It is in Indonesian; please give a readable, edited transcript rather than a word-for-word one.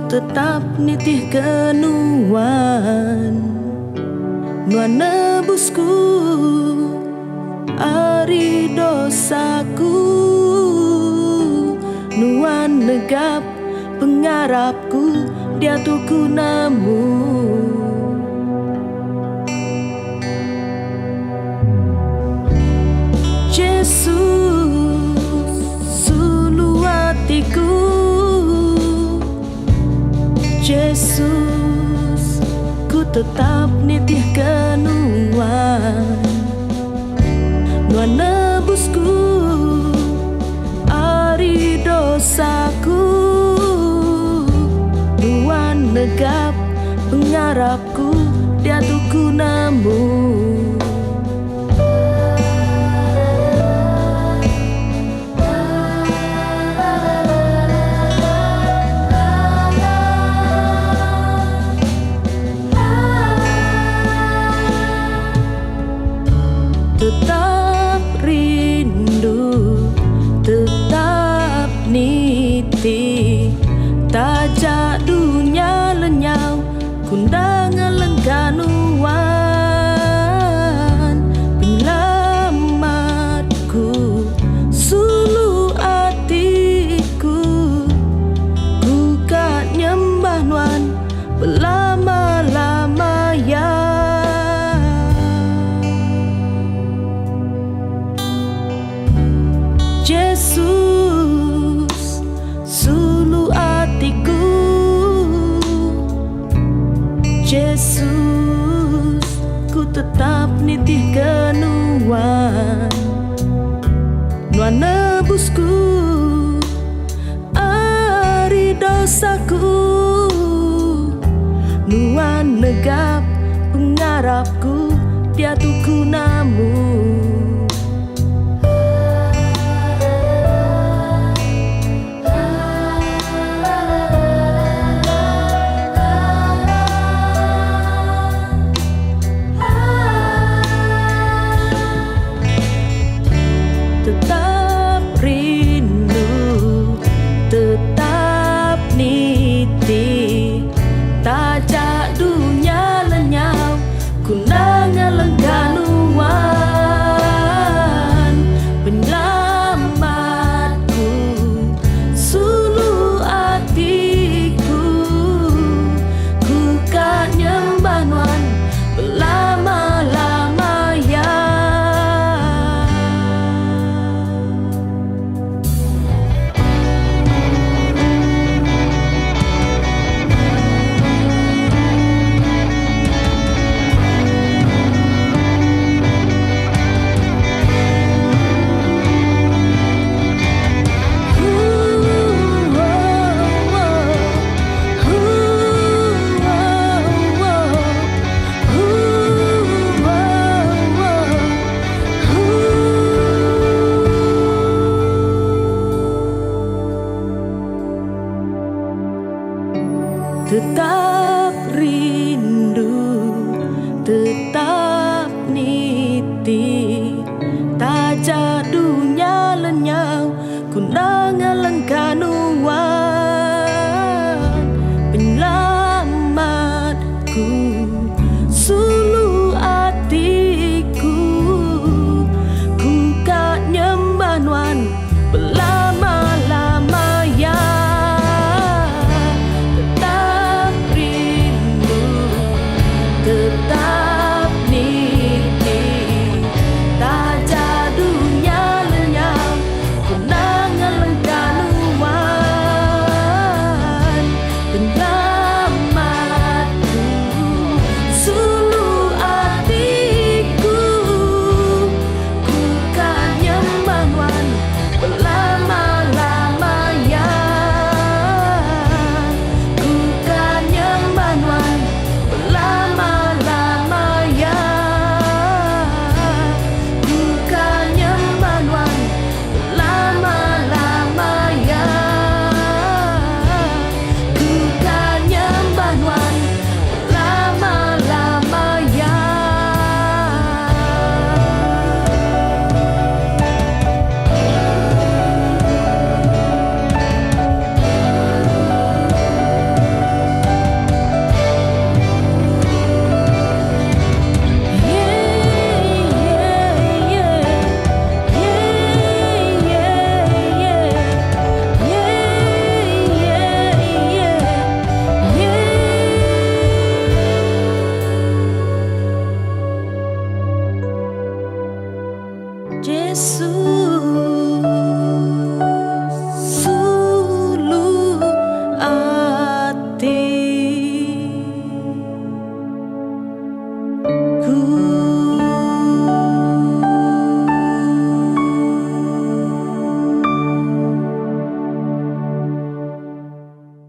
tetap nitih kenuan nuan nebusku ari dosaku, nuan negap pengarapku dia tuku namu. Yesus sulu hatiku, Yesus ku tetap nitih kenuan nuan nebusku ari dosaku, nuan negap pengarapku dia tuku namu. Tetap rindu, tetap niti, tajak dunia lenyau, kundangan lengkanuan penyelamatku, sulu hatiku, ku kat nyembah nuan belama-lama ya. Yesus sulu hatiku, Yesus ku tetap nitih kenuan nuan nebusku ari dosaku, nuan negap pengarapku dia tuku namu. Tetap rindu, tetap niti, tajak dunia lenyau, kundangan lengkanuan penyelamatku, sulu hatiku, ku kat nyembah nuan belama-lama ya. Tetap rindu, tetap niti, tajak dunia lenyau, kundangan lengkanuan penyelamatku, sulu hatiku, ku kat nyembah nuan belama-lama ya. Tetap rindu, Yesus.